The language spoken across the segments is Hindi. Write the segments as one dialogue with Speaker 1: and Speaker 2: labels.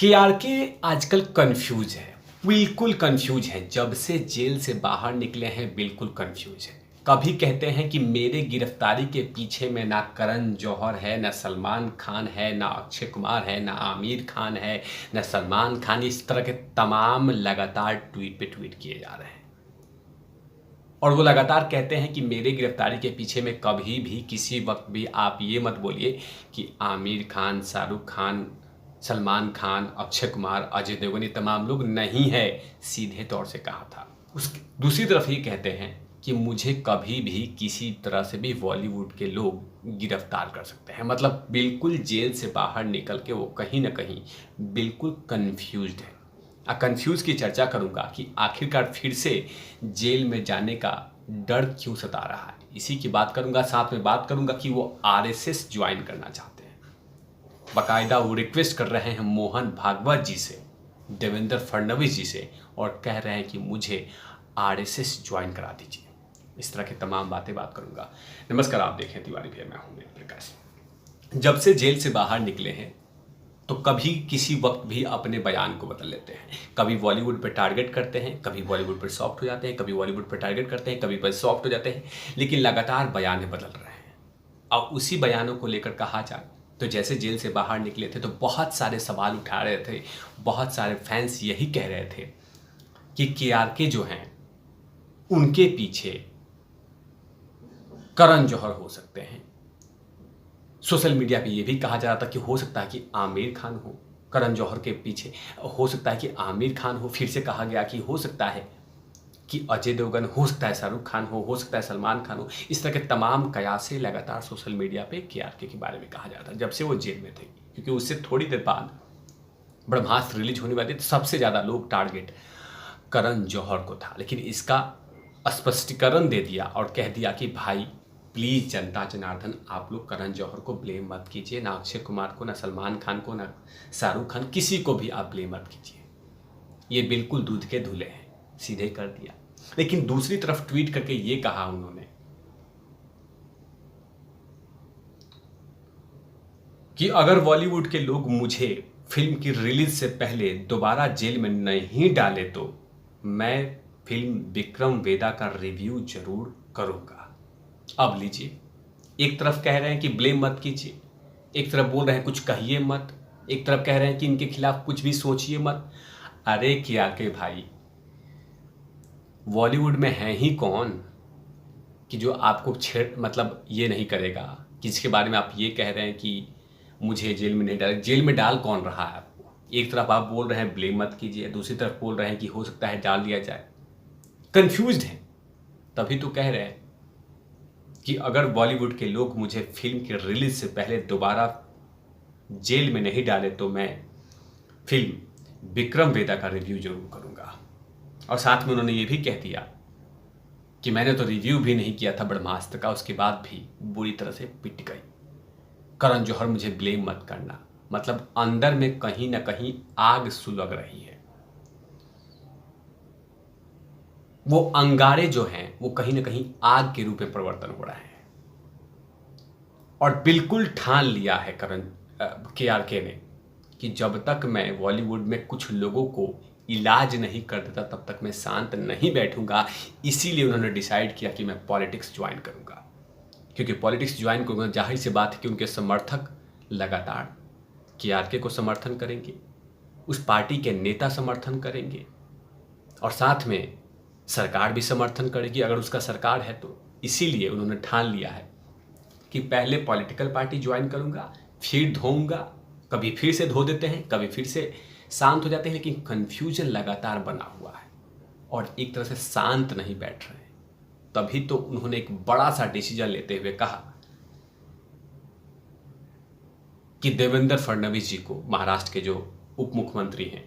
Speaker 1: केआरके आजकल कंफ्यूज है, बिल्कुल कंफ्यूज है। जब से जेल से बाहर निकले हैं बिल्कुल कंफ्यूज है। कभी कहते हैं कि मेरे गिरफ्तारी के पीछे में ना करण जौहर है, ना सलमान खान है, ना अक्षय कुमार है, ना आमिर खान है, ना सलमान खान। इस तरह के तमाम लगातार ट्वीट पे ट्वीट किए जा रहे हैं और वो लगातार कहते हैं कि मेरे गिरफ्तारी के पीछे में कभी भी किसी वक्त भी आप ये मत बोलिए कि आमिर खान, शाहरुख खान, सलमान खान, अक्षय कुमार, अजय देवगन, ये तमाम लोग नहीं है। सीधे तौर से कहा था। उस दूसरी तरफ ये कहते हैं कि मुझे कभी भी किसी तरह से भी बॉलीवुड के लोग गिरफ्तार कर सकते हैं। मतलब बिल्कुल जेल से बाहर निकल के वो कहीं ना कहीं बिल्कुल कन्फ्यूज्ड है। कंफ्यूज की चर्चा करूंगा कि आखिरकार फिर से जेल में जाने का डर क्यों सता रहा है, इसी की बात करूंगा। साथ में बात करूंगा कि वो आरएसएस ज्वाइन करना चाहते हैं। बाकायदा वो रिक्वेस्ट कर रहे हैं मोहन भागवत जी से, देवेंद्र फडणवीस जी से, और कह रहे हैं कि मुझे आरएसएस ज्वाइन करा दीजिए। इस तरह की तमाम बात करूंगा। नमस्कार, आप देखें तिवारी भैया, मैं हूं प्रकाश। जब से जेल से बाहर निकले हैं तो कभी किसी वक्त भी अपने बयान को बदल लेते हैं। कभी बॉलीवुड पर टारगेट करते हैं, कभी बॉलीवुड पर सॉफ्ट हो जाते हैं, कभी बॉलीवुड पर टारगेट करते हैं, कभी पर सॉफ्ट हो जाते हैं, लेकिन लगातार बयान बदल रहे हैं। और उसी बयानों को लेकर कहा जाए तो जैसे जेल से बाहर निकले थे तो बहुत सारे सवाल उठा रहे थे। बहुत सारे फैंस यही कह रहे थे कि केआरके जो हैं उनके पीछे करण जौहर हो सकते हैं। सोशल मीडिया पे ये भी कहा जा रहा था कि हो सकता है कि आमिर खान हो करण जौहर के पीछे, हो सकता है कि आमिर खान हो। फिर से कहा गया कि हो सकता है कि अजय देवगन, हो सकता है शाहरुख खान हो सकता है सलमान खान हो। इस तरह के तमाम कयासे लगातार सोशल मीडिया पे केआरके के बारे में कहा जा रहा था जब से वो जेल में थे, क्योंकि उससे थोड़ी देर बाद ब्रह्मास्त्र रिलीज होने वाली तो सबसे ज़्यादा लोग टारगेट करण जौहर को था। लेकिन इसका स्पष्टीकरण दे दिया और कह दिया कि भाई प्लीज़ जनता जनार्दन, आप लोग करण जौहर को ब्लेम मत कीजिए, ना अक्षय कुमार को, ना सलमान खान को, ना शाहरुख खान, किसी को भी आप ब्लेम मत कीजिए। ये बिल्कुल दूध के धुले हैं, सीधे कर दिया। लेकिन दूसरी तरफ ट्वीट करके ये कहा उन्होंने कि अगर बॉलीवुड के लोग मुझे फिल्म की रिलीज से पहले दोबारा जेल में नहीं डाले तो मैं फिल्म विक्रम वेदा का रिव्यू जरूर करूंगा। अब लीजिए, एक तरफ कह रहे हैं कि ब्लेम मत कीजिए, एक तरफ बोल रहे हैं कुछ कहिए मत, एक तरफ कह रहे हैं कि इनके खिलाफ कुछ भी सोचिए मत। अरे केआरके भाई, बॉलीवुड में है ही कौन कि जो आपको मतलब ये नहीं करेगा, किसके बारे में आप ये कह रहे हैं कि मुझे जेल में नहीं डाल। जेल में डाल कौन रहा है आपको? एक तरफ आप बोल रहे हैं ब्लेम मत कीजिए, दूसरी तरफ बोल रहे हैं कि हो सकता है डाल दिया जाए। कंफ्यूज्ड है। तभी तो कह रहे हैं कि अगर बॉलीवुड के लोग मुझे फिल्म की रिलीज से पहले दोबारा जेल में नहीं डाले तो मैं फिल्म विक्रम वेदा का रिव्यू जरूर करूंगा। और साथ में उन्होंने ये भी कह दिया कि मैंने तो रिव्यू भी नहीं किया था ब्रह्मास्त्र का, उसके बाद भी बुरी तरह से पिट गई। करण जौहर, मुझे ब्लेम मत करना। मतलब अंदर में कहीं ना कहीं आग सुलग रही है। वो अंगारे जो हैं वो कहीं ना कहीं आग के रूप में परिवर्तन हो रहे हैं। और बिल्कुल ठान लिया है केआरके ने कि जब तक मैं बॉलीवुड में कुछ लोगों को इलाज नहीं कर देता तब तक मैं शांत नहीं बैठूंगा। इसीलिए उन्होंने डिसाइड किया कि मैं पॉलिटिक्स ज्वाइन करूंगा, क्योंकि पॉलिटिक्स ज्वाइन करूंगा, जाहिर सी बात है कि उनके समर्थक लगातार केआरके को समर्थन करेंगे, उस पार्टी के नेता समर्थन करेंगे, और साथ में सरकार भी समर्थन करेगी अगर उसका सरकार है तो। इसीलिए उन्होंने ठान लिया है कि पहले पॉलिटिकल पार्टी ज्वाइन करूंगा, फिर धोऊंगा। कभी फिर से धो देते हैं, कभी फिर से शांत हो जाते हैं, लेकिन कंफ्यूजन लगातार बना हुआ है और एक तरह से शांत नहीं बैठ रहे हैं। तभी तो उन्होंने एक बड़ा सा डिसीजन लेते हुए कहा कि देवेंद्र फडणवीस जी को, महाराष्ट्र के जो उप मुख्यमंत्री हैं,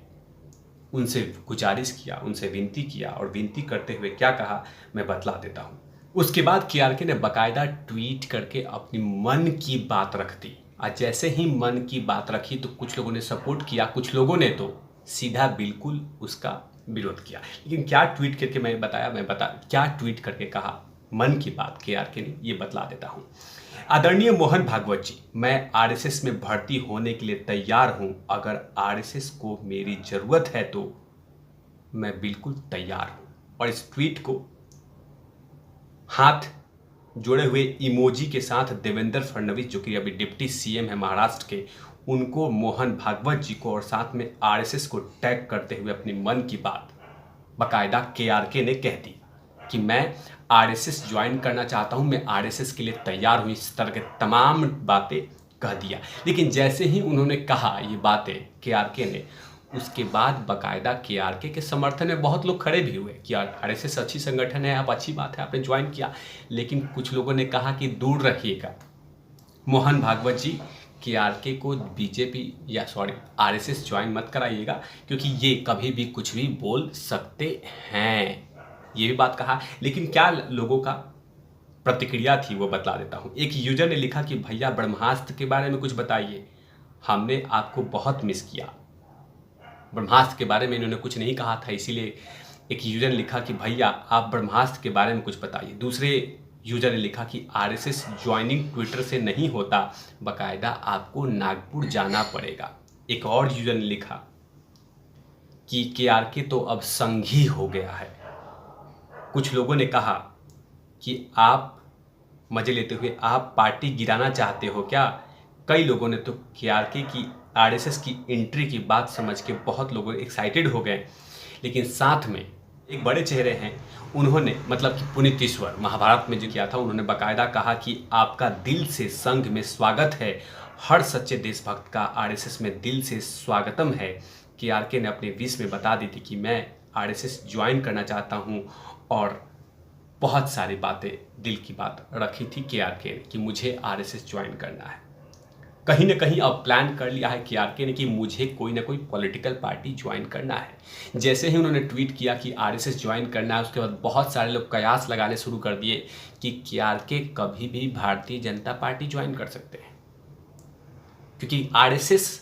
Speaker 1: उनसे गुजारिश किया, उनसे विनती किया, और विनती करते हुए क्या कहा मैं बतला देता हूं। उसके बाद केआरके ने बाकायदा ट्वीट करके अपनी मन की बात रख दी। और जैसे ही मन की बात रखी तो कुछ लोगों ने सपोर्ट किया, कुछ लोगों ने तो सीधा बिल्कुल उसका विरोध किया। लेकिन क्या ट्वीट करके क्या ट्वीट करके कहा मन की बात KRK ने ये बतला देता हूँ। आदरणीय मोहन भागवत जी, मैं आरएसएस में भर्ती होने के लिए तैयार हूँ। अगर आरएसएस को मेरी ज़रूरत है तो मैं बिल्कुल तैयार हूँ। और इस ट्वीट को हाथ जोड़े हुए इमोजी के साथ देवेंद्र फडणवीस, जो कि अभी डिप्टी सीएम है महाराष्ट्र के, उनको, मोहन भागवत जी को और साथ में आरएसएस को टैग करते हुए अपनी मन की बात बाकायदा KRK ने कह दी कि मैं आरएसएस ज्वाइन करना चाहता हूं, मैं आरएसएस के लिए तैयार हूं। इस तरह के तमाम बातें कह दिया। लेकिन जैसे ही उन्होंने कहा ये बातें KRK ने, उसके बाद बाकायदा KRK के समर्थन में बहुत लोग खड़े भी हुए कि आरएसएस अच्छी संगठन है, आप अच्छी बात है आपने ज्वाइन किया। लेकिन कुछ लोगों ने कहा कि दूर रखिएगा मोहन भागवत जी, KRK को बीजेपी या आरएसएस ज्वाइन मत कराइएगा, क्योंकि ये कभी भी कुछ भी बोल सकते हैं। ये भी बात कहा। लेकिन क्या लोगों का प्रतिक्रिया थी वो बतला देता हूँ। एक यूजर ने लिखा कि भैया ब्रह्मास्त्र के बारे में कुछ बताइए, हमने आपको बहुत मिस किया। ब्रह्मास्त्र के बारे में इन्होंने कुछ नहीं कहा था, इसीलिए एक यूजर ने लिखा कि भैया आप ब्रह्मास्त्र के बारे में कुछ बताइए। दूसरे यूजर ने लिखा कि आरएसएस ज्वाइनिंग ट्विटर से नहीं होता, बाकायदा आपको नागपुर जाना पड़ेगा। एक और यूजर ने लिखा कि KRK तो अब संघी हो गया है। कुछ लोगों ने कहा कि आप मजे लेते हुए आप पार्टी गिराना चाहते हो क्या। कई लोगों ने तो KRK की आरएसएस की एंट्री की बात समझ के बहुत लोग एक्साइटेड हो गए। लेकिन साथ में एक बड़े चेहरे हैं, उन्होंने मतलब कि पुनीत ईश्वर महाभारत में जो किया था, उन्होंने बाकायदा कहा कि आपका दिल से संघ में स्वागत है, हर सच्चे देशभक्त का आरएसएस में दिल से स्वागतम है। KRK ने अपने विश में बता दी थी कि मैं आरएसएस ज्वाइन करना चाहता हूं और बहुत सारी बातें, दिल की बात रखी थी KRK ने कि मुझे आरएसएस ज्वाइन करना है। कहीं ना कहीं अब प्लान कर लिया है KRK ने कि मुझे कोई ना कोई पॉलिटिकल पार्टी ज्वाइन करना है। जैसे ही उन्होंने ट्वीट किया कि आरएसएस ज्वाइन करना है, उसके बाद बहुत सारे लोग कयास लगाने शुरू कर दिए कि KRK कभी भी भारतीय जनता पार्टी ज्वाइन कर सकते हैं, क्योंकि आरएसएस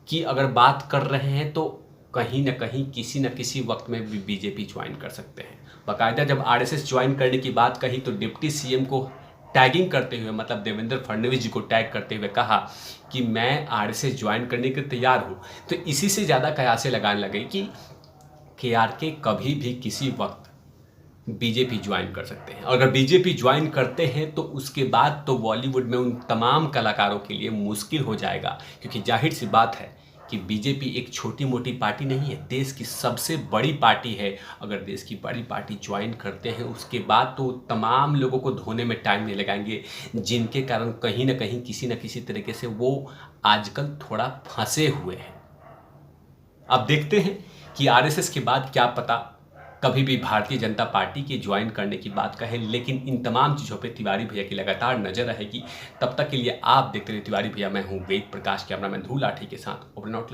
Speaker 1: की अगर बात कर रहे हैं तो कहीं ना कहीं किसी न किसी वक्त में भी बीजेपी ज्वाइन कर सकते हैं। बाकायदा जब आरएसएस ज्वाइन करने की बात कही तो डिप्टी सीएम को टैगिंग करते हुए, मतलब देवेंद्र फडणवीस जी को टैग करते हुए कहा कि मैं आरएसएस ज्वाइन करने के तैयार हूँ। तो इसी से ज़्यादा कयासे लगाने लगे कि KRK कभी भी किसी वक्त बीजेपी ज्वाइन कर सकते हैं। और अगर बीजेपी ज्वाइन करते हैं तो उसके बाद तो बॉलीवुड में उन तमाम कलाकारों के लिए मुश्किल हो जाएगा, क्योंकि जाहिर सी बात है कि बीजेपी एक छोटी मोटी पार्टी नहीं है, देश की सबसे बड़ी पार्टी है। अगर देश की बड़ी पार्टी ज्वाइन करते हैं उसके बाद तो तमाम लोगों को धोने में टाइम नहीं लगाएंगे, जिनके कारण कहीं ना कहीं किसी न किसी तरीके से वो आजकल थोड़ा फंसे हुए हैं। अब देखते हैं कि आरएसएस के बाद क्या पता कभी भी भारतीय जनता पार्टी के ज्वाइन करने की बात कहे। लेकिन इन तमाम चीज़ों पे तिवारी भैया की लगातार नजर रहेगी। तब तक के लिए आप देखते रहिए तिवारी भैया। मैं हूँ वेद प्रकाश, कैमरामैन ध्रुव लाठी के साथ। Over and out.